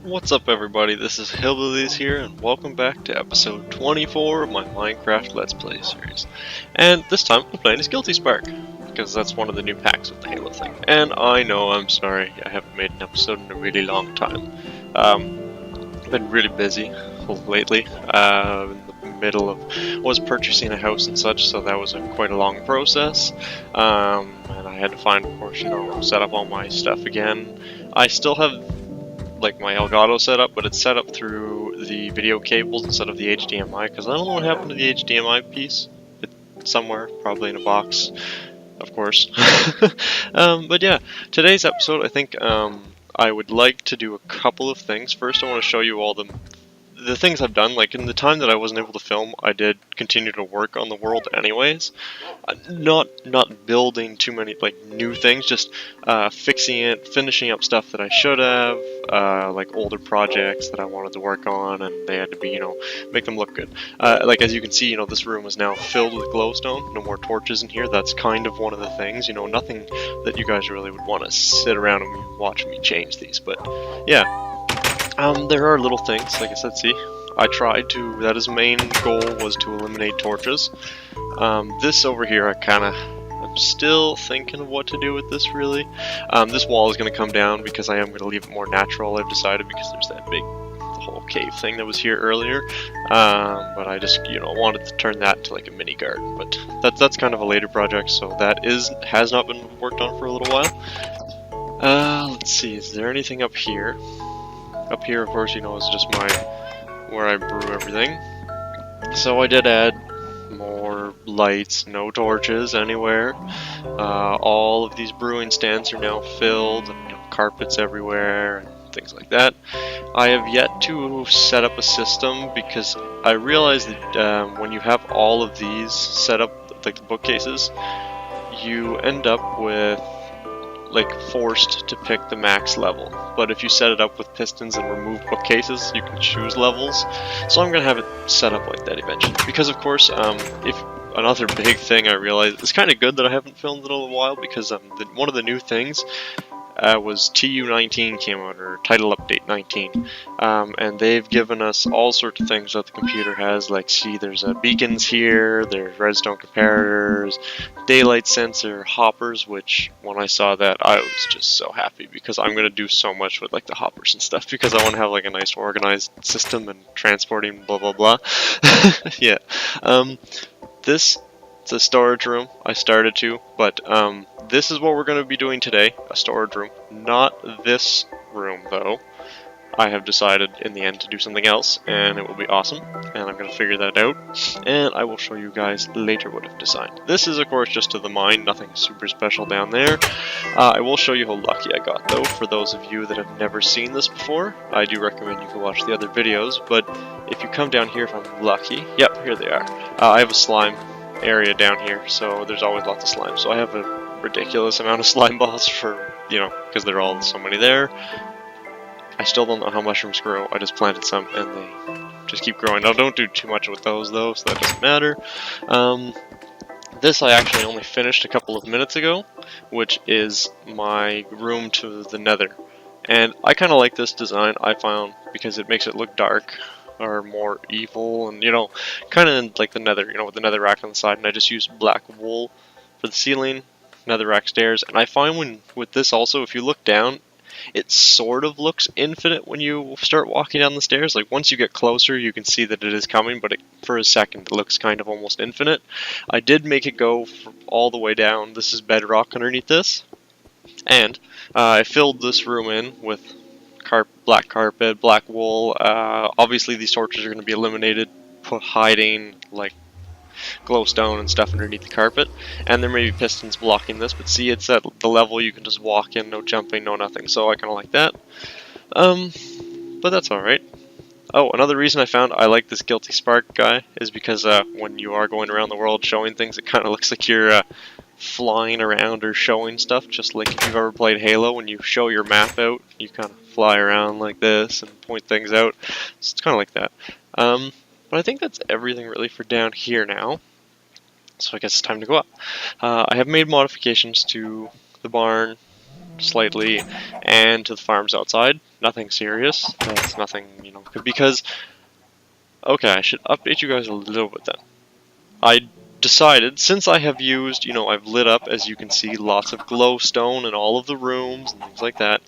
What's up everybody, this is Hillbillies here and welcome back to episode 24 of my Minecraft Let's Play series. And this time I'm playing as Guilty Spark, because that's one of the new packs with the Halo thing. And I know, I'm sorry, I haven't made an episode in a really long time. I've been really busy lately, in the middle of, was purchasing a house and such, so that was quite a long process. And I had to find, of course, set up all my stuff again. I still have like my Elgato setup, but it's set up through the video cables instead of the HDMI, because I don't know what happened to the HDMI piece. It's somewhere, probably in a box, of course. But yeah, today's episode, I think I would like to do a couple of things. First, I want to show you all the things I've done. Like in the time that I wasn't able to film, I did continue to work on the world anyways. Not building too many like new things, just fixing it, finishing up stuff that I should have, like older projects that I wanted to work on, and they had to be, make them look good. Like as you can see, this room is now filled with glowstone. No more torches in here. That's kind of one of the things. Nothing that you guys really would want to sit around and watch me change these. But yeah. There are little things, like I said, see, I tried to, that his main goal was to eliminate torches. This over here, I'm still thinking of what to do with this, really. This wall is going to come down because I am going to leave it more natural, I've decided, because there's that big, the whole cave thing that was here earlier. But I just, wanted to turn that to like a mini garden, but that's kind of a later project, so that has not been worked on for a little while. Let's see, is there anything up here? Up here, of course, is just where I brew everything. So I did add more lights, no torches anywhere. All of these brewing stands are now filled, and carpets everywhere, and things like that. I have yet to set up a system because I realized that when you have all of these set up, like the bookcases, you end up with forced to pick the max level. But if you set it up with pistons and remove bookcases, you can choose levels. So I'm gonna have it set up like that eventually. Because of course, if another big thing I realized, it's kind of good that I haven't filmed in a while, because one of the new things was TU19 came out, or Title Update 19, and they've given us all sorts of things that the computer has, like, see, there's beacons here, there's redstone comparators, daylight sensor, hoppers, which, when I saw that, I was just so happy, because I'm going to do so much with, like, the hoppers and stuff, because I want to have, like, a nice organized system and transporting blah blah blah. Yeah. This it's a storage room. I started to, but this is what we're going to be doing today, a storage room. Not this room, though. I have decided in the end to do something else, and it will be awesome, and I'm going to figure that out, and I will show you guys later what I've designed. This is, of course, just to the mine, nothing super special down there. I will show you how lucky I got, though, for those of you that have never seen this before. I do recommend you go watch the other videos, but if you come down here, if I'm lucky, yep, here they are. I have a slime area down here, so there's always lots of slime. So I have a ridiculous amount of slime balls for, because there are all so many there. I still don't know how mushrooms grow. I just planted some and they just keep growing. Now don't do too much with those though, so that doesn't matter. This I actually only finished a couple of minutes ago, which is my room to the nether. And I kind of like this design, I found, because it makes it look dark, or more evil, and kind of like the nether, with the nether rack on the side, and I just use black wool for the ceiling, nether rack stairs, and I find with this also, if you look down, it sort of looks infinite when you start walking down the stairs. Like once you get closer, you can see that it is coming, but for a second it looks kind of almost infinite. I did make it go all the way down. This is bedrock underneath this, and I filled this room in with black carpet, black wool. Obviously these torches are going to be eliminated, hiding like glowstone and stuff underneath the carpet, and there may be pistons blocking this, but see, it's at the level you can just walk in, no jumping, no nothing, so I kind of like that. But that's alright. Oh, another reason I found I like this Guilty Spark guy is because when you are going around the world showing things, it kind of looks like you're flying around or showing stuff, just like if you've ever played Halo, when you show your map out, you kind of fly around like this and point things out, so it's kind of like that. But I think that's everything really for down here now, so I guess it's time to go up. I have made modifications to the barn, slightly, and to the farms outside. Nothing serious. That's nothing, you know, because... Okay, I should update you guys a little bit then. I decided, since I have used, you know, I've lit up, as you can see, lots of glowstone in all of the rooms and things like that,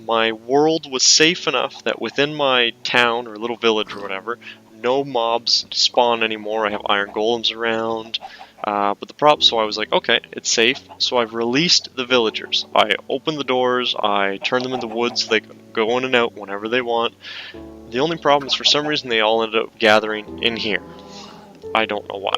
my world was safe enough that within my town or little village or whatever, no mobs spawn anymore. I have iron golems around, but the problem, so I was like, okay, it's safe, so I've released the villagers. I open the doors, I turn them into woods, so they can go in and out whenever they want. The only problem is, for some reason, they all ended up gathering in here. I don't know why.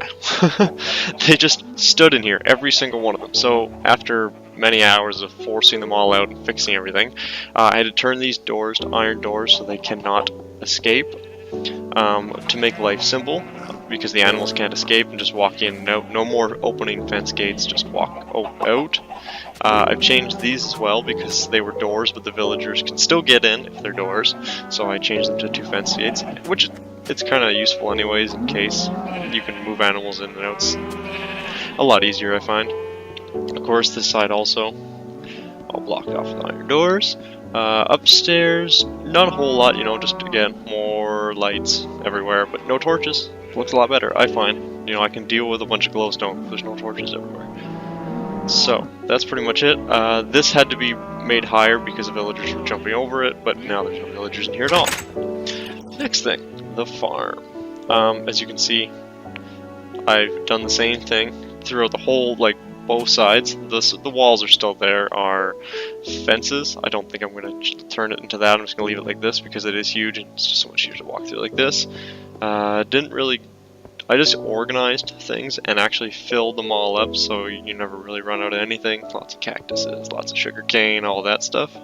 They just stood in here, every single one of them. So after many hours of forcing them all out and fixing everything, I had to turn these doors to iron doors so they cannot escape, to make life simple, because the animals can't escape and just walk in and out. No more opening fence gates, just walk out. I've changed these as well because they were doors, but the villagers can still get in if they're doors, so I changed them to 2 fence gates, which it's kind of useful anyways in case you can move animals in and out. It's a lot easier, I find. Of course, this side also, I'll block off with iron doors. Upstairs, not a whole lot, you know, just again, more lights everywhere, but no torches. Looks a lot better, I find. You know, I can deal with a bunch of glowstone if there's no torches everywhere. So, that's pretty much it. This had to be made higher because the villagers were jumping over it, but now there's no villagers in here at all. Next thing, the farm. As you can see, I've done the same thing throughout the whole, like, both sides. The walls are still there, are fences. I don't think I'm going to turn it into that. I'm just going to leave it like this because it is huge and it's just so much easier to walk through like this. I just organized things and actually filled them all up so you never really run out of anything. Lots of cactuses, lots of sugar cane, all that stuff.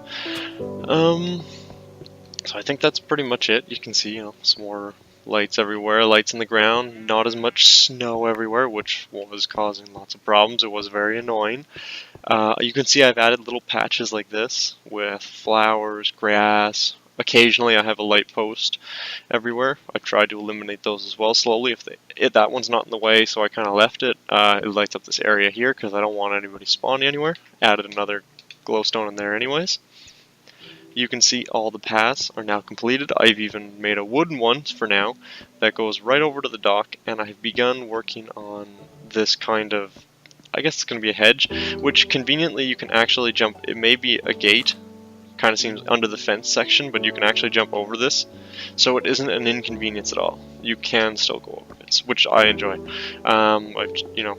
So I think that's pretty much it. You can see, you know, some more lights everywhere, lights in the ground, not as much snow everywhere, which was causing lots of problems. It was very annoying. You can see I've added little patches like this with flowers, grass. Occasionally I have a light post everywhere. I tried to eliminate those as well slowly. That one's not in the way, so I kind of left it. It lights up this area here because I don't want anybody spawning anywhere. Added another glowstone in there anyways. You can see all the paths are now completed. I've even made a wooden one for now that goes right over to the dock, and I've begun working on this kind of, I guess it's going to be a hedge, which conveniently you can actually jump. It may be a gate, kind of seems under the fence section, but you can actually jump over this, so it isn't an inconvenience at all. You can still go over it, which I enjoy. You know,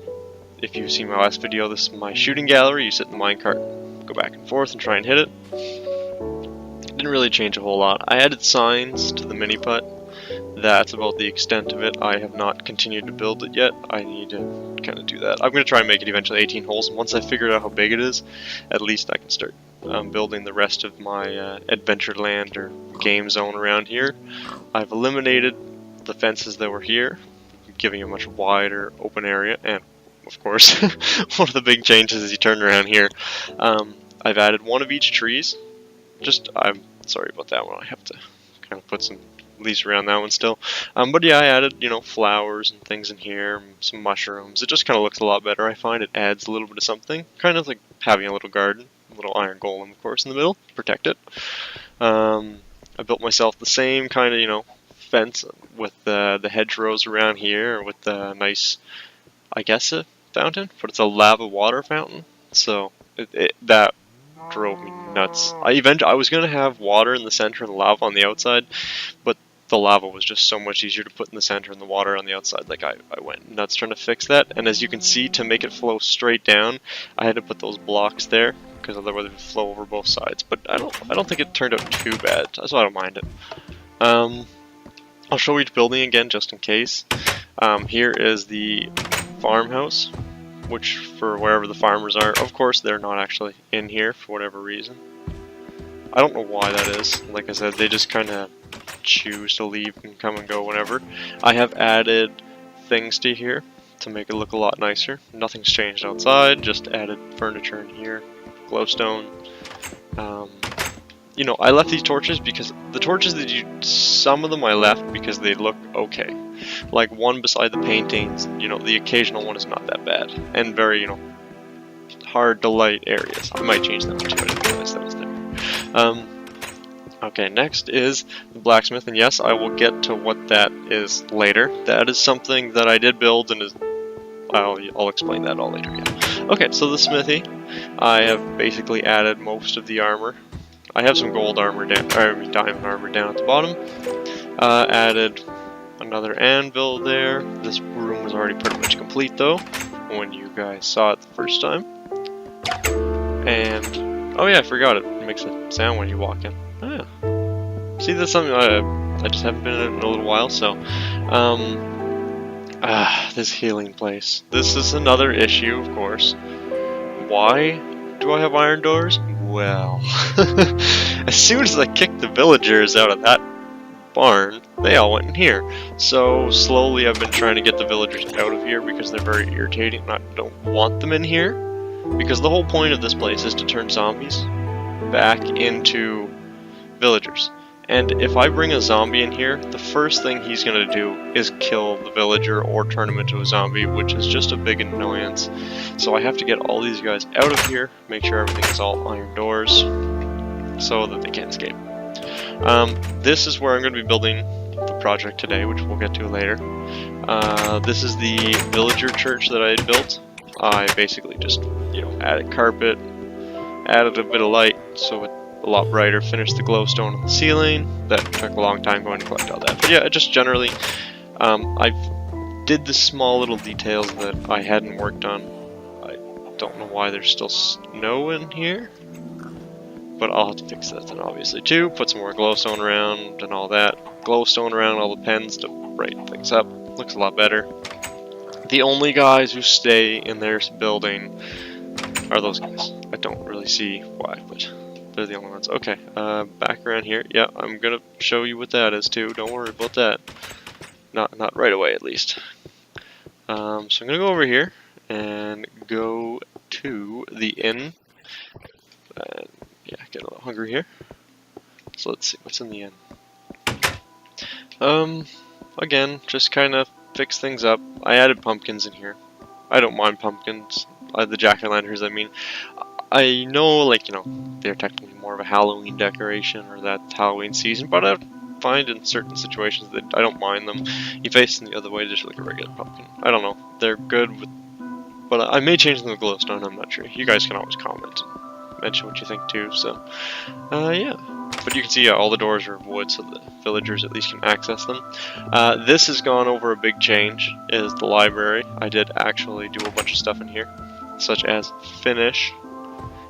if you've seen my last video, this is my shooting gallery. You sit in the minecart, go back and forth, and try and hit it. Didn't really change a whole lot. I added signs to the mini putt. That's about the extent of it. I have not continued to build it yet. I need to kind of do that. I'm going to try and make it eventually 18 holes, and once I figure out how big it is, at least I can start building the rest of my adventure land or game zone around here. I've eliminated the fences that were here, giving a much wider open area, and of course, one of the big changes is you turn around here. I've added one of each trees. I'm sorry about that one. I have to kind of put some leaves around that one still. But yeah, I added, you know, flowers and things in here, some mushrooms. It just kind of looks a lot better. I find it adds a little bit of something. Kind of like having a little garden. A little iron golem, of course, in the middle to protect it. I built myself the same kind of, you know, fence with the hedgerows around here with the nice, I guess, a fountain, but it's a lava water fountain. So that drove me nuts. I was going to have water in the center and lava on the outside, but the lava was just so much easier to put in the center and the water on the outside. Like, I went nuts trying to fix that, and as you can see, to make it flow straight down, I had to put those blocks there, because otherwise it would flow over both sides. But I don't think it turned out too bad, so I don't mind it. I'll show each building again just in case. Here is the farmhouse, which for wherever the farmers are. Of course, they're not actually in here for whatever reason. I don't know why that is. Like I said, they just kind of choose to leave and come and go whenever. I have added things to here to make it look a lot nicer. Nothing's changed outside, just added furniture in here, glowstone. You know, I left these torches because the torches some of them I left because they look okay. Like one beside the paintings, you know, the occasional one is not that bad. And very, you know, hard to light areas. I might change them too. Okay, next is the blacksmith, and yes, I will get to what that is later. That is something that I did build, and I'll explain that all later. Yeah. Okay, so the smithy, I have basically added most of the armor. I have some gold armor down, or diamond armor down at the bottom. Added another anvil there. This room was already pretty much complete though, when you guys saw it the first time. And oh yeah, I forgot it makes a sound when you walk in. Oh, yeah. See, that's something I just haven't been in a little while. So, this healing place. This is another issue, of course. Why do I have iron doors? Well, as soon as I kicked the villagers out of that barn, they all went in here. So slowly I've been trying to get the villagers out of here because they're very irritating and I don't want them in here. Because the whole point of this place is to turn zombies back into villagers. And if I bring a zombie in here, the first thing he's going to do is kill the villager or turn him into a zombie, which is just a big annoyance. So I have to get all these guys out of here, make sure everything is all iron doors, so that they can't escape. This is where I'm going to be building the project today, which we'll get to later. This is the villager church that I had built. I basically just, added carpet, added a bit of light, so it's a lot brighter, finished the glowstone on the ceiling. That took a long time going to collect all that. But yeah, just generally, I did the small little details that I hadn't worked on. I don't know why there's still snow in here, but I'll have to fix that then obviously too. Put some more glowstone around and all that. Glowstone around all the pens to brighten things up. Looks a lot better. The only guys who stay in their building are those guys. I don't really see why, but they're the only ones. Okay, back around here. Yeah, I'm gonna show you what that is too. Don't worry about that. Not right away, at least. So I'm gonna go over here and go to the inn. Yeah, get a little hungry here. So let's see what's in the inn. Again, just kind of fix things up. I added pumpkins in here. I don't mind pumpkins. The jack-o'-lanterns, I mean. I know, they're technically more of a Halloween decoration, or that's Halloween season, but I find in certain situations that I don't mind them. You face them the other way, just like a regular pumpkin. I don't know. They're good, but I may change them to glowstone, I'm not sure. You guys can always comment and mention what you think too, so, yeah. But you can see all the doors are of wood, so the villagers at least can access them. This has gone over a big change, is the library. I did actually do a bunch of stuff in here, such as finish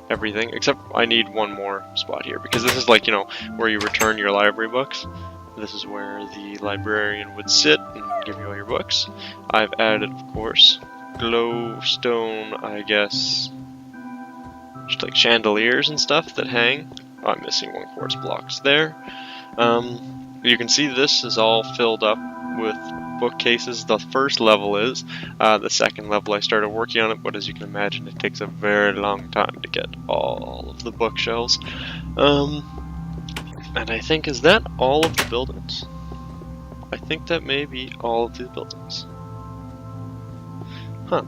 everything, except I need one more spot here, because this is where you return your library books. This is where the librarian would sit and give you all your books. I've added, of course, glowstone, I guess, just like chandeliers and stuff that hang. I'm missing one quartz blocks there. You can see this is all filled up with bookcases. The first level is. The second level I started working on it, but as you can imagine it takes a very long time to get all of the bookshelves. And I think, is that all of the buildings? I think that may be all of the buildings. Huh.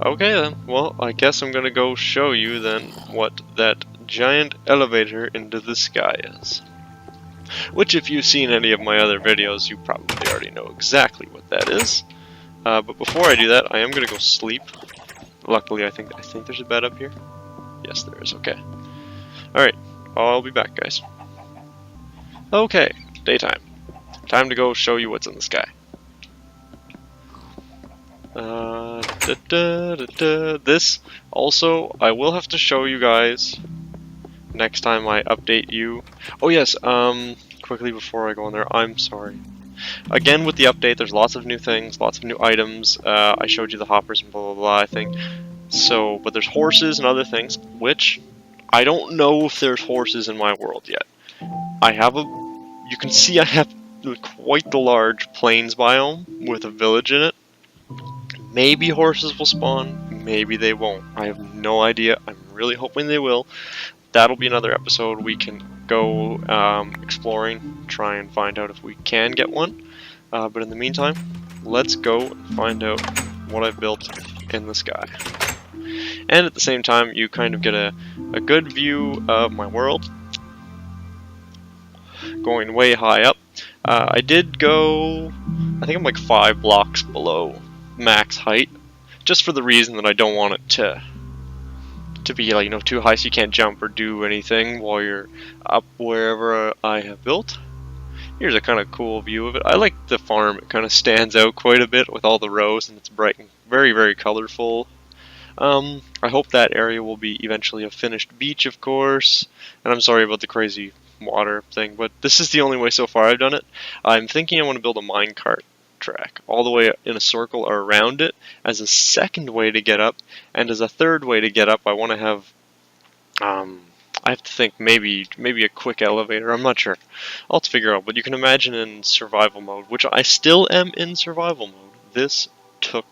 Okay then, well I guess I'm gonna go show you then what that giant elevator into the sky is. Which, if you've seen any of my other videos, you probably already know exactly what that is. But before I do that, I am gonna go sleep. Luckily, I think there's a bed up here. Yes, there is. Okay. All right, I'll be back, guys. Okay, daytime. Time to go show you what's in the sky. This also, I will have to show you guys next time I update you. Oh yes, quickly before I go on there, I'm sorry. Again, with the update, there's lots of new things, lots of new items. I showed you the hoppers and blah blah blah, I think. So, but there's horses and other things, which I don't know if there's horses in my world yet. You can see I have quite the large plains biome with a village in it. Maybe horses will spawn, maybe they won't. I have no idea. I'm really hoping they will. That'll be another episode. We can go exploring, try and find out if we can get one. But in the meantime, let's go and find out what I've built in the sky. And at the same time, you kind of get a good view of my world. going way high up. I did go, I think I'm like 5 blocks below max height, just for the reason that I don't want it to be like, you know, too high so you can't jump or do anything while you're up wherever I have built. Here's a kind of cool view of it. I like the farm. It kind of stands out quite a bit with all the rows, and it's bright and very, very colorful. I hope that area will be eventually a finished beach, of course. And I'm sorry about the crazy water thing, but this is the only way so far I've done it. I'm thinking I want to build a minecart track all the way in a circle around it as a second way to get up, and as a third way to get up I want to have I have to think maybe a quick elevator. I'm not sure. I'll have to figure out, but you can imagine in survival mode, which I still am in survival mode, this took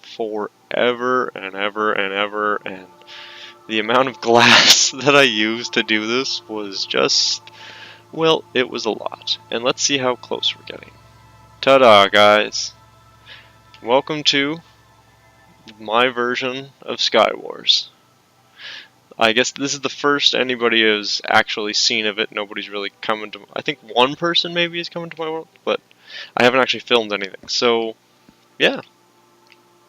forever and ever and ever, and the amount of glass that I used to do this was just, well, it was a lot. And let's see how close we're getting. Ta-da, guys! Welcome to my version of Skywars. I guess this is the first anybody has actually seen of it. Nobody's really coming to... I think one person maybe is coming to my world, but I haven't actually filmed anything. So, yeah.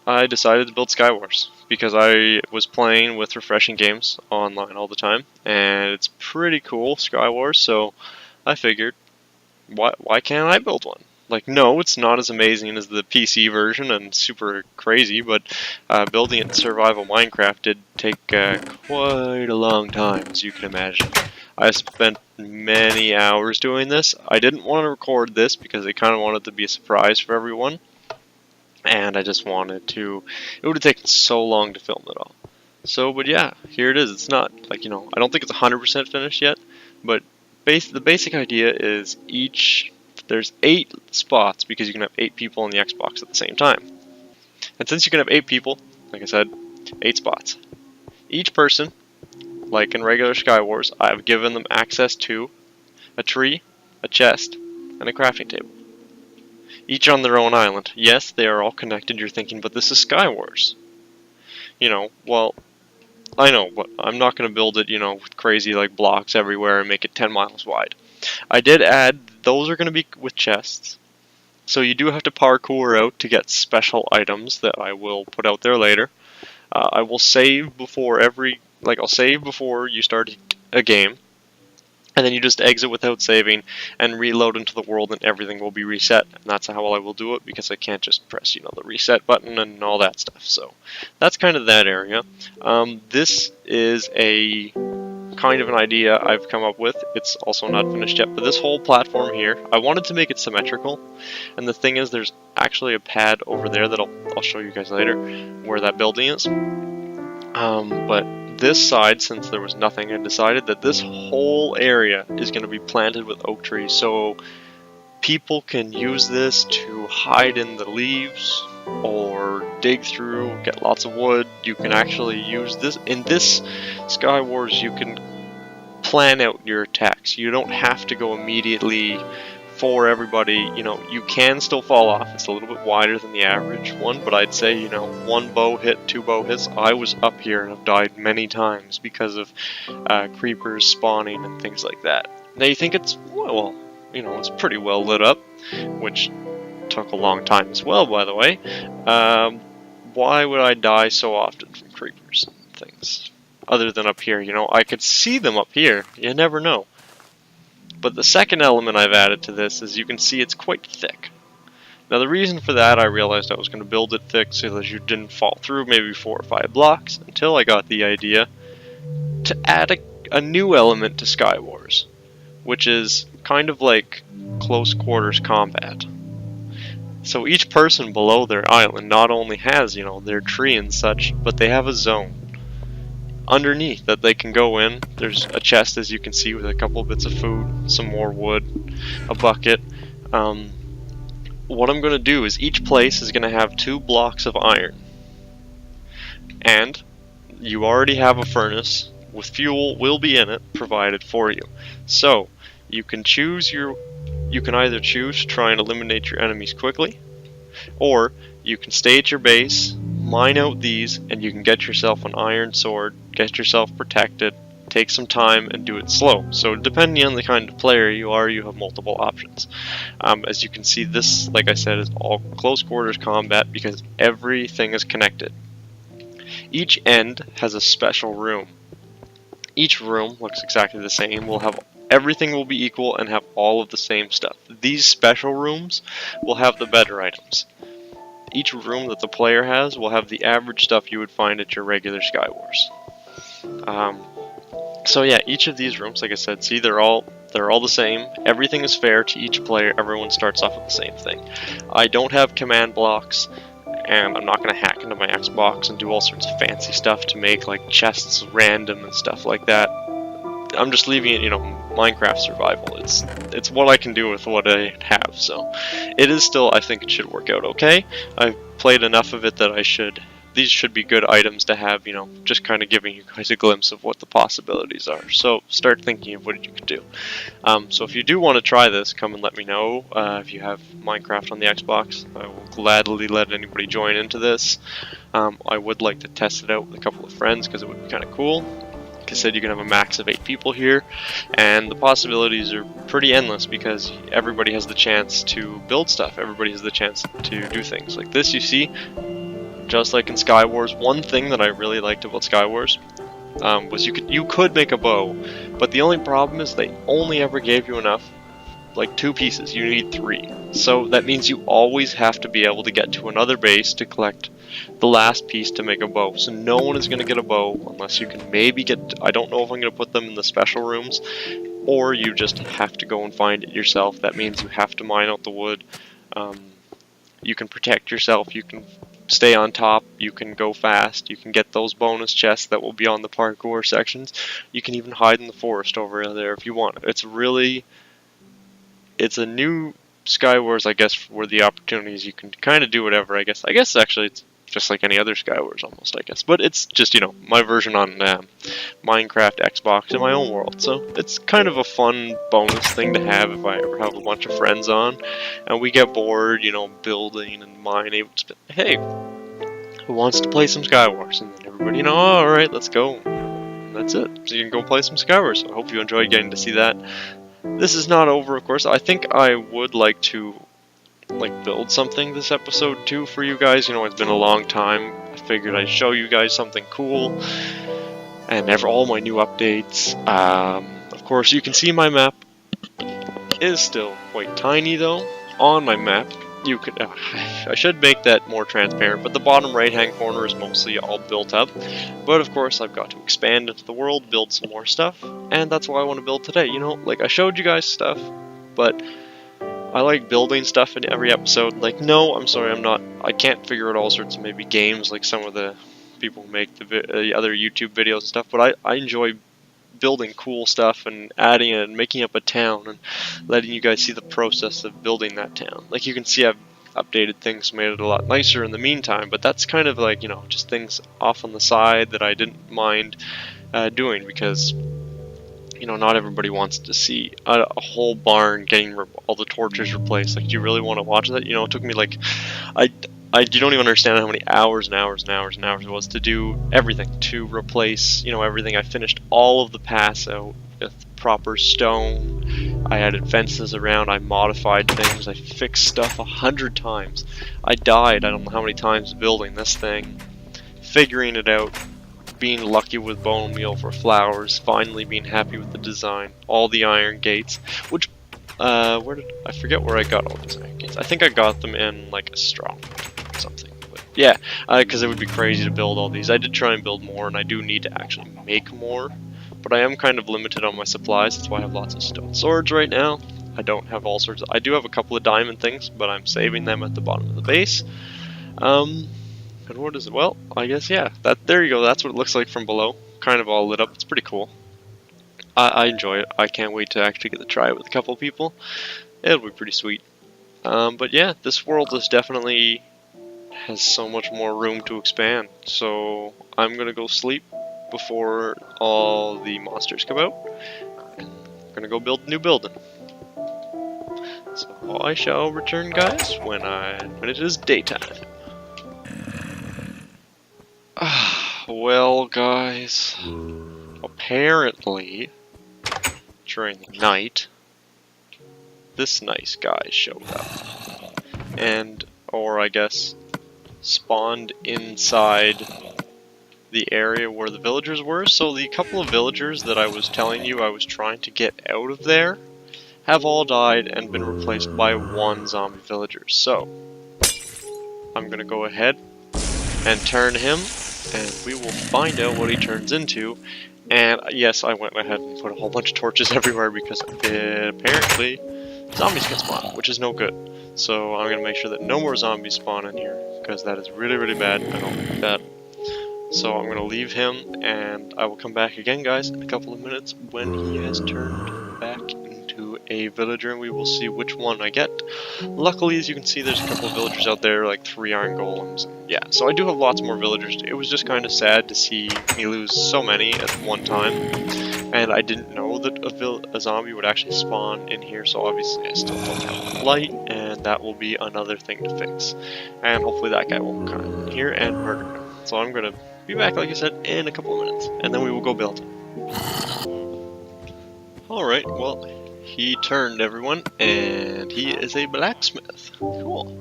I decided to build Skywars because I was playing with Refreshing Games online all the time, and it's pretty cool, Skywars, so I figured, why can't I build one? Like, no, it's not as amazing as the PC version and super crazy, but building it in survival Minecraft did take quite a long time, as you can imagine. I spent many hours doing this. I didn't want to record this because I kind of wanted it to be a surprise for everyone, and I just wanted to... It would have taken so long to film it all. So, but yeah, here it is. It's not, like, you know, I don't think it's 100% finished yet, but the basic idea is there's 8 spots because you can have 8 people on the Xbox at the same time. And since you can have 8 people, like I said, 8 spots. Each person, like in regular Skywars, I've given them access to a tree, a chest, and a crafting table. Each on their own island. Yes, they are all connected. You're thinking, but this is Skywars. You know, well, I know, but I'm not going to build it, you know, with crazy like blocks everywhere and make it 10 miles wide. I did add, those are going to be with chests. So you do have to parkour out to get special items that I will put out there later. I will save before I'll save before you start a game. And then you just exit without saving and reload into the world and everything will be reset. And that's how I will do it because I can't just press, you know, the reset button and all that stuff. So that's kind of that area. This is a kind of an idea I've come up with. It's also not finished yet, but this whole platform here, I wanted to make it symmetrical. And the thing is, there's actually a pad over there that I'll show you guys later where that building is. But this side, since there was nothing, I decided that this whole area is going to be planted with oak trees, so people can use this to hide in the leaves or dig through, get lots of wood. You can actually use this. In this Skywars, you can plan out your attacks. You don't have to go immediately for everybody. You know, you can still fall off. It's a little bit wider than the average one, but I'd say, you know, 1 bow hit, 2 bow hits. I was up here and have died many times because of creepers spawning and things like that. Now you think it's, well, you know, it's pretty well lit up, which took a long time as well, by the way. Why would I die so often from creepers and things? Other than up here, you know, I could see them up here. You never know. But the second element I've added to this is you can see it's quite thick. Now the reason for that, I realized I was going to build it thick so that you didn't fall through maybe 4 or 5 blocks until I got the idea to add a new element to Skywars, which is kind of like close quarters combat. So each person below their island not only has, you know, their tree and such, but they have a zone underneath that they can go in. There's a chest, as you can see, with a couple bits of food, some more wood, a bucket. What I'm going to do is each place is going to have 2 blocks of iron. And you already have a furnace with fuel will be in it provided for you. So you can either choose to try and eliminate your enemies quickly, or you can stay at your base, mine out these, and you can get yourself an iron sword, get yourself protected, take some time and do it slow. So depending on the kind of player you are, you have multiple options. As you can see, this, like I said, is all close quarters combat because everything is connected. Each end has a special room. Each room looks exactly the same. Everything will be equal and have all of the same stuff. These special rooms will have the better items. Each room that the player has will have the average stuff you would find at your regular Skywars. So yeah, each of these rooms, like I said, see, they're all the same. Everything is fair to each player. Everyone starts off with the same thing. I don't have command blocks, and I'm not going to hack into my Xbox and do all sorts of fancy stuff to make like chests random and stuff like that. I'm just leaving it, Minecraft survival. It's what I can do with what I have, so it is still, I think it should work out okay. I've played enough of it that these should be good items to have, just kind of giving you guys a glimpse of what the possibilities are. So start thinking of what you could do. So if you do want to try this, come and let me know. If you have Minecraft on the Xbox, I will gladly let anybody join into this. I would like to test it out with a couple of friends because it would be kind of cool. Like I said, you can have a max of 8 people here, and the possibilities are pretty endless because everybody has the chance to build stuff. Everybody has the chance to do things like this. You see, just like in Skywars, one thing that I really liked about Skywars was you could make a bow, but the only problem is they only ever gave you enough, like 2 pieces. You need 3, so that means you always have to be able to get to another base to collect the last piece to make a bow. So no one is going to get a bow unless you can maybe get, I don't know if I'm going to put them in the special rooms, or you just have to go and find it yourself. That means you have to mine out the wood. You can protect yourself, you can stay on top, you can go fast, you can get those bonus chests that will be on the parkour sections. You can even hide in the forest over there if you want. It's a new Skywars, I guess, where the opportunities you can kind of do whatever, I guess. I guess actually it's just like any other Skywars almost, I guess. But it's just, my version on Minecraft, Xbox, in my own world. So it's kind of a fun bonus thing to have if I ever have a bunch of friends on and we get bored, building and mining. Hey, who wants to play some Skywars? And then everybody, oh, alright, let's go. And that's it. So you can go play some Skywars. So I hope you enjoyed getting to see that. This is not over, of course. I think I would like to build something this episode too for you guys. It's been a long time. I figured I'd show you guys something cool and all my new updates. Of course, you can see my map is still quite tiny though. On my map, you could I should make that more transparent, but the bottom right hand corner is mostly all built up. But of course, I've got to expand into the world, build some more stuff, and that's what I want to build today. I showed you guys stuff, but I like building stuff in every episode. No, I'm sorry, I can't figure out all sorts of maybe games like some of the people who make the other YouTube videos and stuff, but I enjoy building cool stuff and adding it and making up a town and letting you guys see the process of building that town. Like you can see, I've updated things, made it a lot nicer in the meantime, but that's kind of just things off on the side that I didn't mind doing because not everybody wants to see a whole barn getting all the torches replaced. Do you really want to watch that? It took me you don't even understand how many hours and hours and hours and hours it was to do everything, to replace, everything. I finished all of the pass out with proper stone. I added fences around, I modified things, I fixed stuff 100 times. I died, I don't know how many times building this thing, figuring it out, being lucky with bone meal for flowers, finally being happy with the design, all the iron gates, which, I forget where I got all these iron gates. I think I got them in a strong something. But yeah, because it would be crazy to build all these. I did try and build more, and I do need to actually make more, but I am kind of limited on my supplies. That's why I have lots of stone swords right now. I don't have all sorts of, I do have a couple of diamond things, but I'm saving them at the bottom of the base. And what is it? Well, I guess, yeah, there you go. That's what it looks like from below. Kind of all lit up. It's pretty cool. I enjoy it. I can't wait to actually get to try it with a couple of people. It'll be pretty sweet. But yeah, this world is definitely has so much more room to expand. So I'm gonna go sleep before all the monsters come out. I'm gonna go build a new building. So I shall return, guys, when it is daytime. Well, guys, apparently, during the night, this nice guy showed up. And, or I guess, spawned inside the area where the villagers were. So the couple of villagers that I was telling you I was trying to get out of there have all died and been replaced by one zombie villager. So, I'm gonna go ahead and turn him, and we will find out what he turns into. And yes, I went ahead and put a whole bunch of torches everywhere because apparently zombies can spawn, which is no good. So I'm gonna make sure that no more zombies spawn in here, because that is really, really bad. I don't like that. So I'm gonna leave him, and I will come back again, guys, in a couple of minutes when he has turned back into a villager, and we will see which one I get. Luckily, as you can see, there's a couple of villagers out there, like 3 iron golems. And yeah, so I do have lots more villagers. It was just kind of sad to see me lose so many at one time, and I didn't know that a zombie would actually spawn in here, so obviously I still don't have light, and that will be another thing to fix. And hopefully that guy won't come in here and murder him. So I'm gonna be back, like I said, in a couple of minutes, and then we will go build. Alright, well, he turned, everyone, and he is a blacksmith. Cool.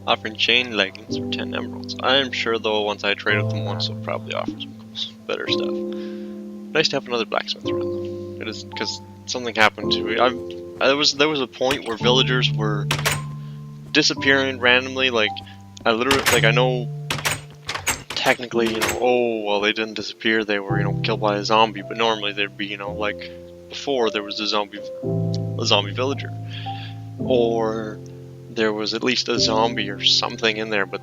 Offering chain leggings for 10 emeralds. I'm sure, though, once I trade with them once, he'll probably offer some cool, better stuff. Nice to have another blacksmith around. It is, because something happened to me. There was a point where villagers were disappearing randomly, like, I know technically, oh, well, they didn't disappear, they were, killed by a zombie, but normally there'd be, like, before there was a zombie villager. Or there was at least a zombie or something in there, but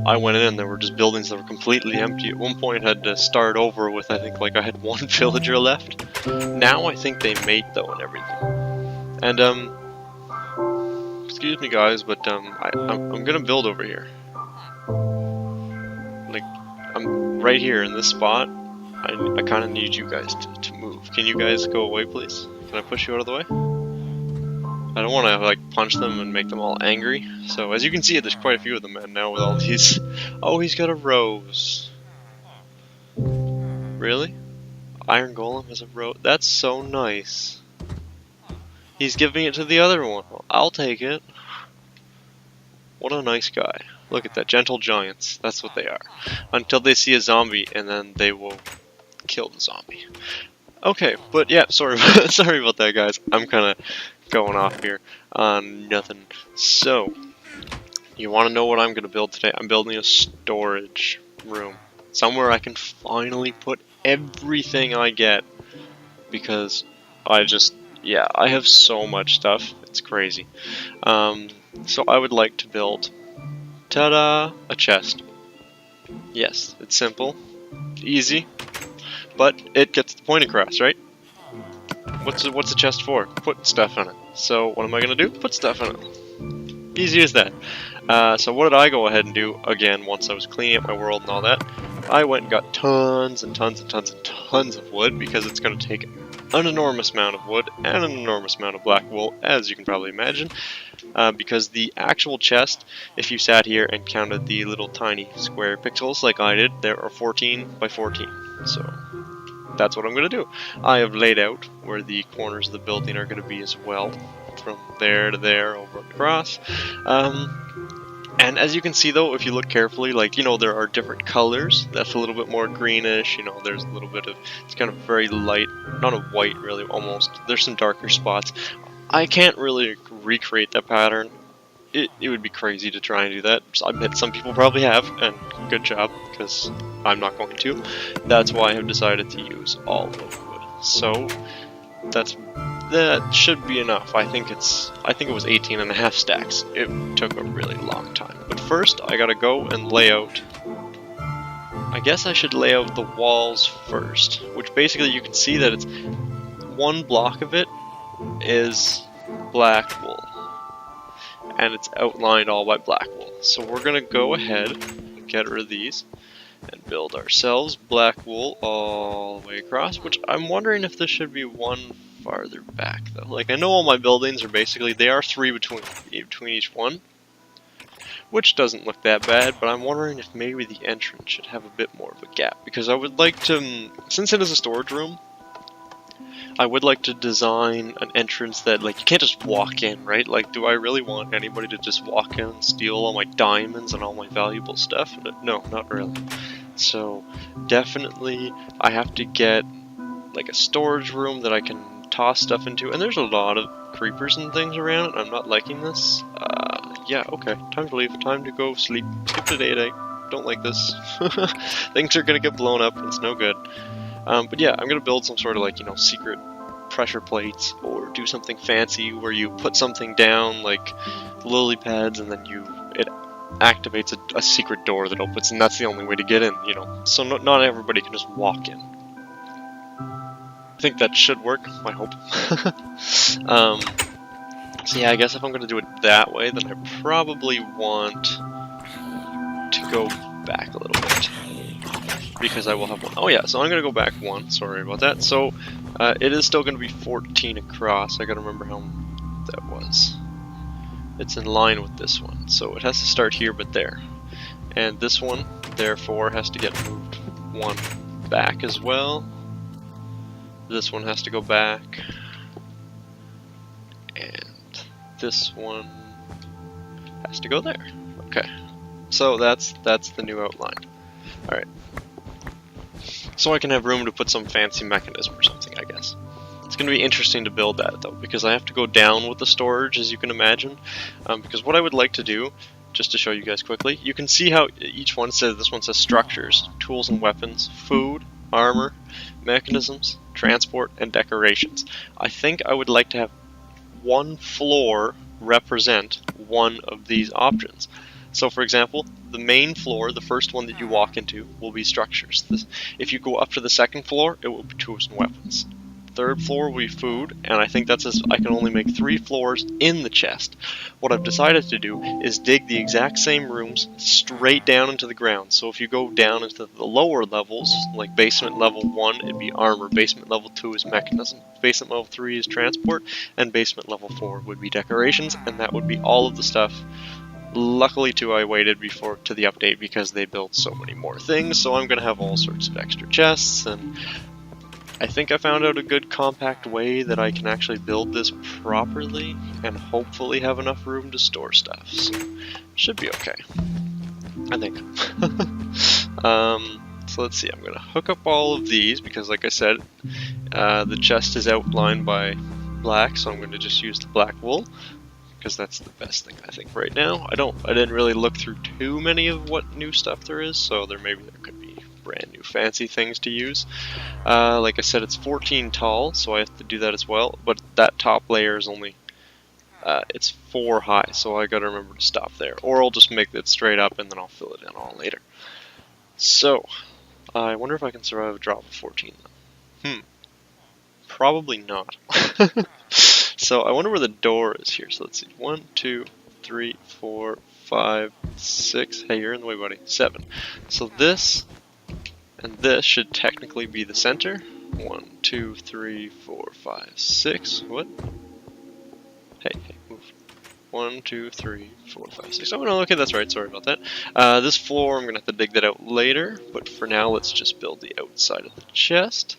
I went in and there were just buildings that were completely empty. At one point I had to start over with, I think, I had 1 villager left. Now I think they mate, though, and everything. And, excuse me, guys, but, I'm gonna build over here. I'm right here in this spot. I kind of need you guys to move. Can you guys go away, please? Can I push you out of the way? I don't want to, punch them and make them all angry. So, as you can see, there's quite a few of them, and now with all these... Oh, he's got a rose. Really? Iron Golem has a rose? That's so nice. He's giving it to the other one. I'll take it. What a nice guy. Look at that, gentle giants. That's what they are. Until they see a zombie, and then they will kill the zombie. Okay, but yeah, sorry about that, guys. I'm kind of going off here on nothing. So, you want to know what I'm going to build today? I'm building a storage room. Somewhere I can finally put everything I get. Because I have so much stuff. It's crazy. So I would like to build... Ta-da! A chest. Yes, it's simple, easy, but it gets the point across, right? What's a chest for? Put stuff in it. So what am I gonna do? Put stuff in it. Easy as that. So what did I go ahead and do again once I was cleaning up my world and all that? I went and got tons and tons and tons and tons of wood, because it's gonna take an enormous amount of wood and an enormous amount of black wool, as you can probably imagine. Because the actual chest, if you sat here and counted the little tiny square pixels like I did, there are 14 by 14. So that's what I'm going to do. I have laid out where the corners of the building are going to be as well, from there to there, over and across. And as you can see, though, if you look carefully, there are different colors. That's a little bit more greenish, there's a little bit of, it's kind of very light, not a white really, almost. There's some darker spots. I can't really recreate that pattern. It would be crazy to try and do that. I bet some people probably have, and good job, because I'm not going to. That's why I have decided to use all of wood. So, that should be enough. I think it was 18.5 stacks. It took a really long time. But first, I gotta go and lay out. I guess I should lay out the walls first, which basically you can see that it's 1 block of it is black wool, and it's outlined all by black wool. So we're gonna go ahead and get rid of these and build ourselves black wool all the way across, which I'm wondering if this should be 1 farther back though. I know all my buildings are basically, they are 3 between each one, which doesn't look that bad, but I'm wondering if maybe the entrance should have a bit more of a gap, because I would like to, since it is a storage room, I would like to design an entrance that, like, you can't just walk in, right? Like, do I really want anybody to just walk in and steal all my diamonds and all my valuable stuff? No, not really. So, definitely, I have to get, like, a storage room that I can toss stuff into. And there's a lot of creepers and things around, and I'm not liking this. Yeah, okay, time to leave, time to go sleep. Skip to day. Don't like this. Things are gonna get blown up, it's no good. But yeah, I'm gonna build some sort of, like, you know, secret pressure plates, or do something fancy where you put something down, like lily pads, and then it activates a secret door that opens, and that's the only way to get in, you know. So not everybody can just walk in. I think that should work, I hope. So yeah, I guess if I'm gonna do it that way, then I probably want to go back a little bit, because I will have one. Oh yeah, so I'm gonna go back one. Sorry about that. So it is still gonna be 14 across. I gotta remember how that was. It's in line with this one, so it has to start here, but there. And this one, therefore, has to get moved one back as well. This one has to go back, and this one has to go there. Okay. So that's the new outline. Alright. So I can have room to put some fancy mechanism or something, I guess. It's going to be interesting to build that, though, because I have to go down with the storage, as you can imagine. Because what I would like to do, just to show you guys quickly, you can see how each one says, this one says structures, tools and weapons, food, armor, mechanisms, transport, and decorations. I think I would like to have one floor represent one of these options. So for example, the main floor, the first one that you walk into, will be structures. If you go up to the second floor, it will be tools and weapons. Third floor will be food, and I think that's I can only make 3 floors in the chest. What I've decided to do is dig the exact same rooms straight down into the ground. So if you go down into the lower levels, like basement level 1, it'd be armor, basement level 2 is mechanism, basement level 3 is transport, and basement level 4 would be decorations, and that would be all of the stuff. Luckily too, I waited to the update because they built so many more things, so I'm going to have all sorts of extra chests, and I think I found out a good compact way that I can actually build this properly and hopefully have enough room to store stuff, so should be okay, I think. So let's see, I'm going to hook up all of these because, like I said, the chest is outlined by black, so I'm going to just use the black wool, because that's the best thing I think right now. I didn't really look through too many of what new stuff there is, so there could be brand new fancy things to use. Like I said, it's 14 tall, so I have to do that as well, but that top layer is only it's 4 high, so I gotta remember to stop there, or I'll just make it straight up and then I'll fill it in all later. So I wonder if I can survive a drop of 14 though. Probably not. So I wonder where the door is here. So let's see. 1, 2, 3, 4, 5, 6. Hey, you're in the way, buddy. 7. So this and this should technically be the center. 1, 2, 3, 4, 5, 6. What? Hey, move. 1, 2, 3, 4, 5, 6. Oh no, okay, that's right. Sorry about that. This floor, I'm gonna have to dig that out later. But for now, let's just build the outside of the chest.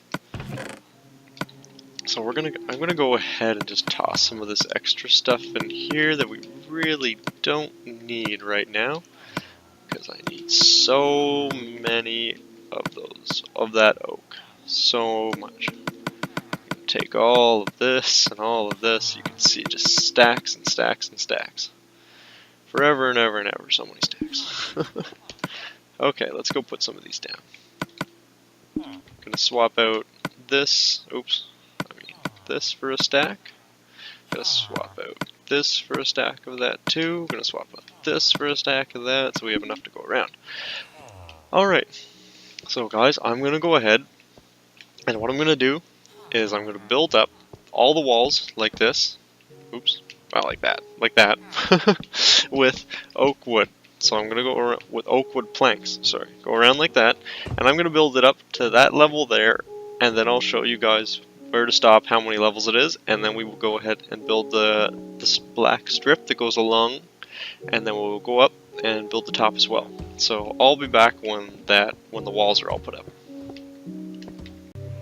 So I'm gonna go ahead and just toss some of this extra stuff in here that we really don't need right now, because I need so many of that oak, so much. Take all of this and all of this. You can see it just stacks and stacks and stacks, forever and ever and ever. So many stacks. Okay, let's go put some of these down. I'm gonna swap out this. Oops. This for a stack. Gonna swap out this for a stack of that too. Gonna swap out this for a stack of that, so we have enough to go around. Alright, so guys, I'm gonna go ahead, and what I'm gonna do is I'm gonna build up all the walls like this. Oops, well, like that, with oak wood. So I'm gonna go around with oak wood planks. Sorry, go around like that, and I'm gonna build it up to that level there, and then I'll show you guys where to stop, how many levels it is, and then we will go ahead and build this black strip that goes along, and then we'll go up and build the top as well. So I'll be back when the walls are all put up.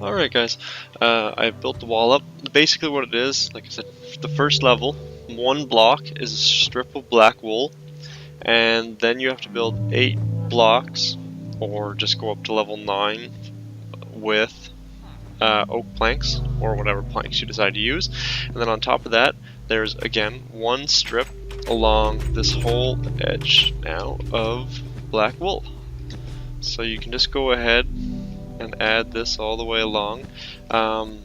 Alright guys, I've built the wall up. Basically what it is, like I said, the first level, one block is a strip of black wool, and then you have to build 8 blocks, or just go up to level 9 with oak planks, or whatever planks you decide to use. And then on top of that, there's again one strip along this whole edge now of black wool. So you can just go ahead and add this all the way along, and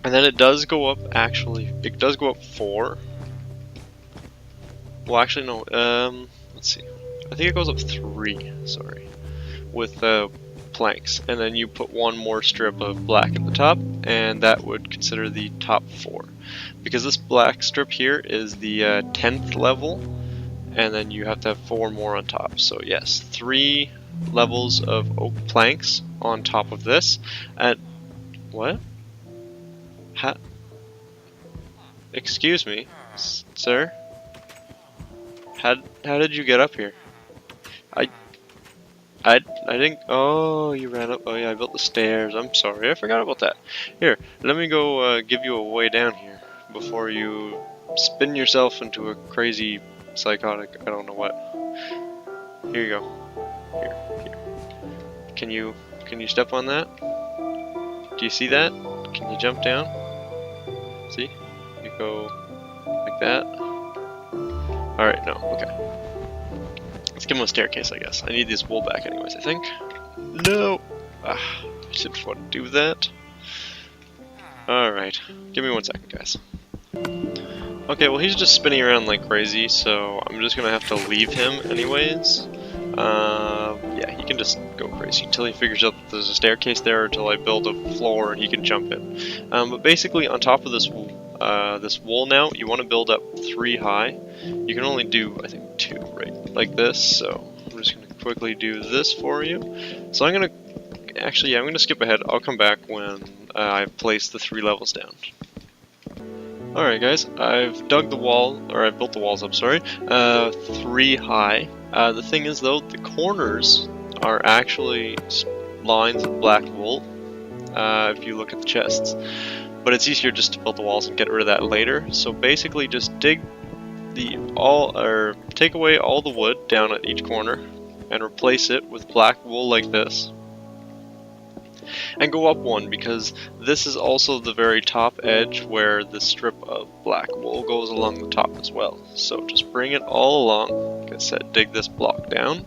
then it does go up. Actually, it does go up 4. Well, actually, no. Let's see. I think it goes up 3. Sorry, with planks, and then you put one more strip of black at the top, and that would consider the top 4. Because this black strip here is the 10th level, and then you have to have 4 more on top. So yes, 3 levels of oak planks on top of this. At what? Excuse me, sir. How did you get up here? I didn't. Oh, you ran up. Oh yeah, I built the stairs. I'm sorry, I forgot about that. Here, let me go give you a way down here before you spin yourself into a crazy psychotic. I don't know what. Here you go. Here. Can you step on that? Do you see that? Can you jump down? See? You go like that. Alright, no, okay. Let's give him a staircase, I guess. I need this wool back anyways, I think. No! I didn't want to do that. Alright, give me 1 second, guys. Okay, well he's just spinning around like crazy, so I'm just gonna have to leave him anyways. Yeah, he can just go crazy until he figures out that there's a staircase there, until I build a floor and he can jump in. But basically, on top of this wool now, you want to build up 3 high. You can only do, I think, 2, right? Like this, so I'm just going to quickly do this for you. So I'm going to, actually, yeah, I'm going to skip ahead. I'll come back when I've placed the 3 levels down. Alright guys, I've dug the wall, or I've built the walls up, sorry, 3 high. The thing is though, the corners are actually lines of black wool, if you look at the chests. But it's easier just to build the walls and get rid of that later. So basically just take away all the wood down at each corner and replace it with black wool like this. And go up 1, because this is also the very top edge where the strip of black wool goes along the top as well. So just bring it all along, like I said, dig this block down,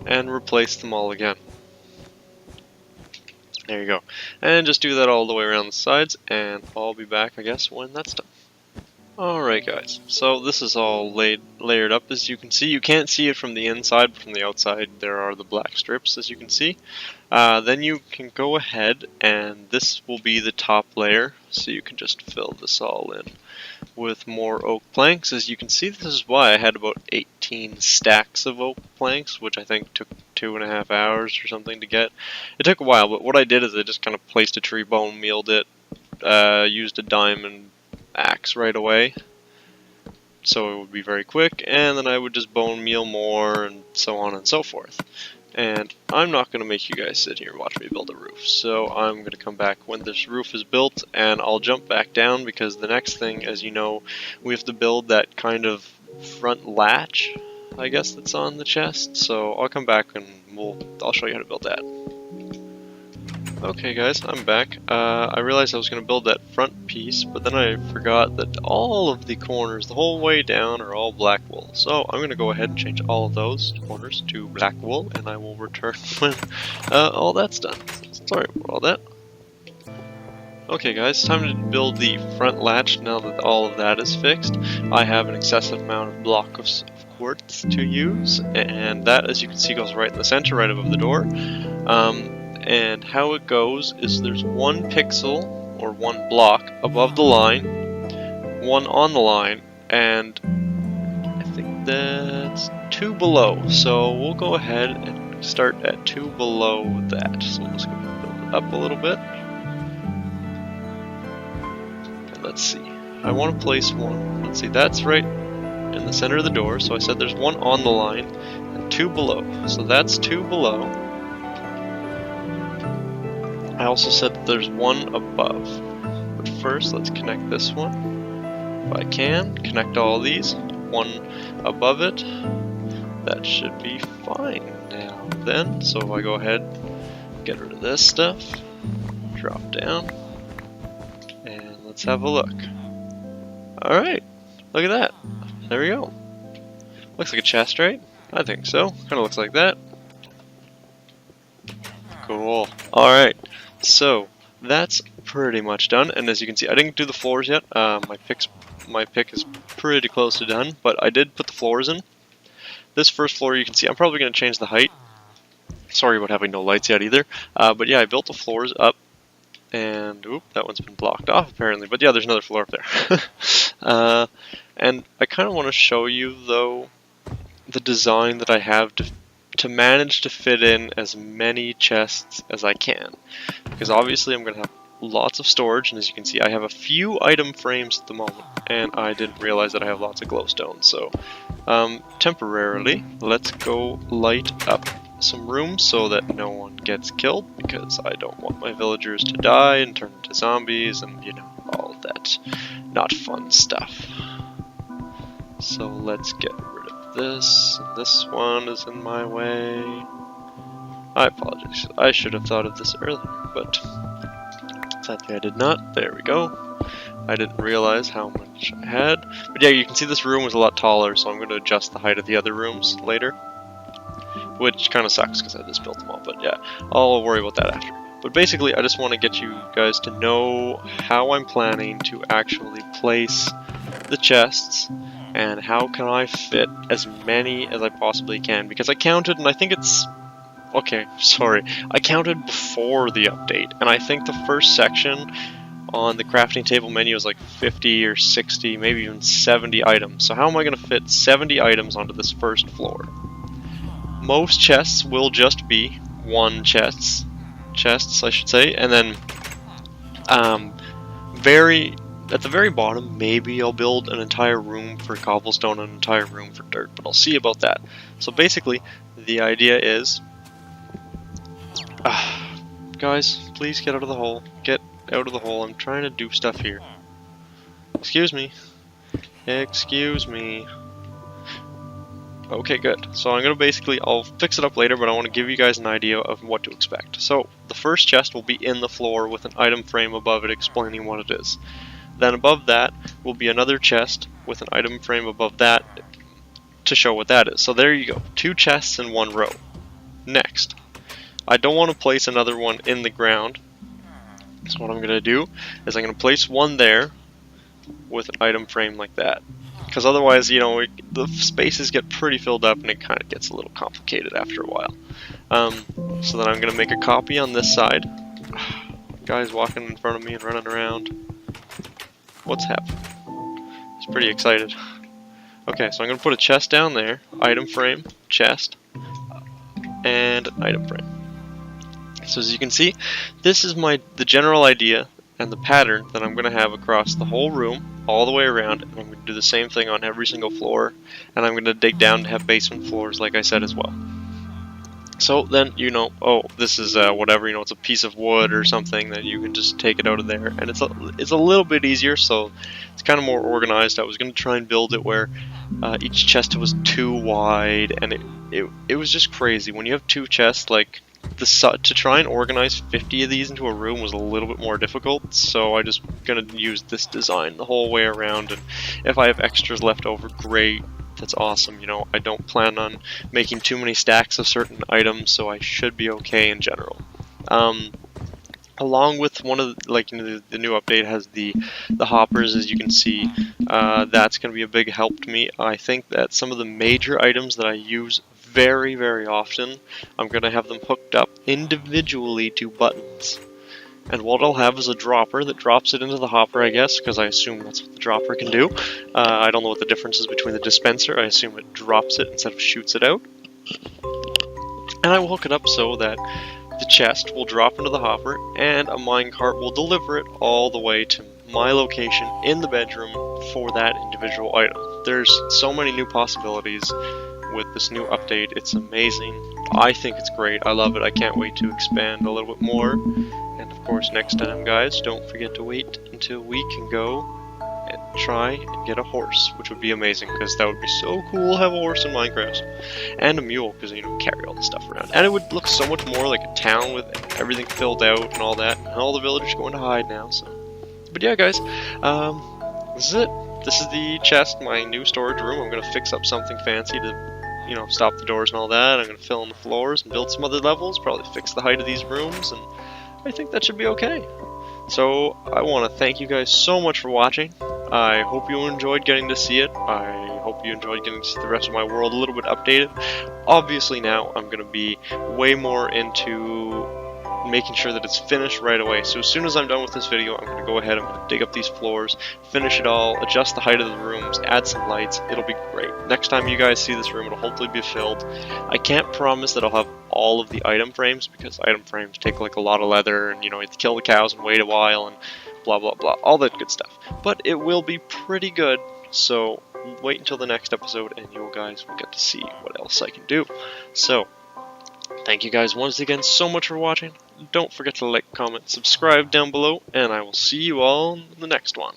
and replace them all again. There you go. And just do that all the way around the sides, and I'll be back, I guess, when that's done. Alright guys, so this is all layered up as you can see. You can't see it from the inside, but from the outside there are the black strips as you can see. Then you can go ahead and this will be the top layer, so you can just fill this all in with more oak planks. As you can see, this is why I had about 18 stacks of oak planks, which I think took 2.5 hours or something to get. It took a while, but what I did is I just kind of placed a tree, bone mealed it, used a diamond axe right away, so it would be very quick, and then I would just bone meal more and so on and so forth. And I'm not going to make you guys sit here and watch me build a roof, so I'm going to come back when this roof is built, and I'll jump back down because the next thing, as you know, we have to build that kind of front latch, I guess, that's on the chest. So I'll come back and I'll show you how to build that. Okay guys, I'm back. I realized I was going to build that front piece, but then I forgot that all of the corners, the whole way down, are all black wool. So I'm going to go ahead and change all of those corners to black wool, and I will return when all that's done. Sorry about all that. Okay guys, time to build the front latch now that all of that is fixed. I have an excessive amount of blocks of quartz to use, and that, as you can see, goes right in the center, right above the door. And how it goes is there's 1 pixel or 1 block above the line, 1 on the line, and I think that's 2 below. So we'll go ahead and start at 2 below that. So we'll just go ahead and build it up a little bit. And let's see. I want to place 1. Let's see, that's right in the center of the door. So I said there's 1 on the line and 2 below. So that's 2 below. I also said that there's one above. But first, let's connect this one. If I can, connect all these. One above it. That should be fine now then. So if I go ahead, get rid of this stuff, drop down, and let's have a look. Alright, look at that. There we go. Looks like a chest, right? I think so. Kinda looks like that. Cool. Alright, so that's pretty much done, and as you can see, I didn't do the floors yet. My pick is pretty close to done, but I did put the floors in. This first floor, you can see, I'm probably going to change the height. Sorry about having no lights yet either. But yeah, I built the floors up, and oop, that one's been blocked off apparently. But yeah, there's another floor up there. And I kind of want to show you, though, the design that I have to manage to fit in as many chests as I can. Because obviously I'm going to have lots of storage, and as you can see, I have a few item frames at the moment, and I didn't realize that I have lots of glowstone. So temporarily, let's go light up some rooms so that no one gets killed, because I don't want my villagers to die and turn into zombies and, you know, all of that not fun stuff. So let's get rid of this. This one is in my way. I apologize. I should have thought of this earlier, but sadly I did not. There we go. I didn't realize how much I had. But yeah, you can see this room was a lot taller, so I'm going to adjust the height of the other rooms later. Which kind of sucks because I just built them all, but yeah, I'll worry about that after. But basically, I just want to get you guys to know how I'm planning to actually place the chests, and how can I fit as many as I possibly can, because I counted, and I think it's... Okay, sorry. I counted before the update, and I think the first section on the crafting table menu is like 50 or 60, maybe even 70 items. So how am I going to fit 70 items onto this first floor? Most chests will just be one chests I should say, and then at the very bottom, maybe I'll build an entire room for cobblestone and an entire room for dirt, but I'll see about that. So basically, the idea is, guys, please get out of the hole. Get out of the hole. I'm trying to do stuff here. Excuse me. Excuse me. Okay, good. So I'm going to I'll fix it up later, but I want to give you guys an idea of what to expect. So the first chest will be in the floor with an item frame above it explaining what it is. Then above that will be another chest with an item frame above that to show what that is. So there you go. 2 chests in 1 row. Next, I don't want to place another one in the ground. So what I'm going to do is I'm going to place one there with an item frame like that. Because otherwise, you know, the spaces get pretty filled up and it kind of gets a little complicated after a while. So then I'm going to make a copy on this side. Guy's walking in front of me and running around. What's happening? He's pretty excited. Okay, so I'm going to put a chest down there. Item frame, chest, and an item frame. So as you can see, this is the general idea and the pattern that I'm going to have across the whole room, all the way around, and I'm going to do the same thing on every single floor, and I'm going to dig down to have basement floors like I said as well. So then, you know, oh, this is whatever, you know, it's a piece of wood or something that you can just take it out of there, and it's a little bit easier, so it's kind of more organized. I was going to try and build it where each chest was 2 wide, and it was just crazy. When you have 2 chests, like, to try and organize 50 of these into a room was a little bit more difficult, so I just gonna use this design the whole way around, and if I have extras left over, great, that's awesome. You know, I don't plan on making too many stacks of certain items, so I should be okay in general. Along with one of the, like, you know, the new update has the hoppers, as you can see. That's going to be a big help to me. I think that some of the major items that I use very, very often, I'm going to have them hooked up individually to buttons. And what I'll have is a dropper that drops it into the hopper, I guess, because I assume that's what the dropper can do. I don't know what the difference is between the dispenser. I assume it drops it instead of shoots it out. And I will hook it up so that the chest will drop into the hopper, and a minecart will deliver it all the way to my location in the bedroom for that individual item. There's so many new possibilities with this new update. It's amazing. I think it's great. I love it. I can't wait to expand a little bit more. And of course, next time, guys, don't forget to wait until we can go and try and get a horse, which would be amazing, because that would be so cool to have a horse in Minecraft. And a mule, because, you know, carry all the stuff around. And it would look so much more like a town with everything filled out and all that. And all the villagers going to hide now, so. But yeah, guys, this is it. This is the chest, my new storage room. I'm going to fix up something fancy to, you know, stop the doors and all that. I'm going to fill in the floors and build some other levels, probably fix the height of these rooms, and I think that should be okay. So, I want to thank you guys so much for watching. I hope you enjoyed getting to see it. I hope you enjoyed getting to see the rest of my world a little bit updated. Obviously now, I'm going to be way more into making sure that it's finished right away. So as soon as I'm done with this video, I'm going to go ahead, I'm going to dig up these floors, finish it all, adjust the height of the rooms, add some lights. It'll be great. Next time you guys see this room, it'll hopefully be filled. I can't promise that I'll have all of the item frames, because item frames take like a lot of leather, and you know, you have to kill the cows and wait a while, and blah blah blah, all that good stuff. But it will be pretty good, so wait until the next episode and you guys will get to see what else I can do. So, thank you guys once again so much for watching. Don't forget to like, comment, subscribe down below, and I will see you all in the next one.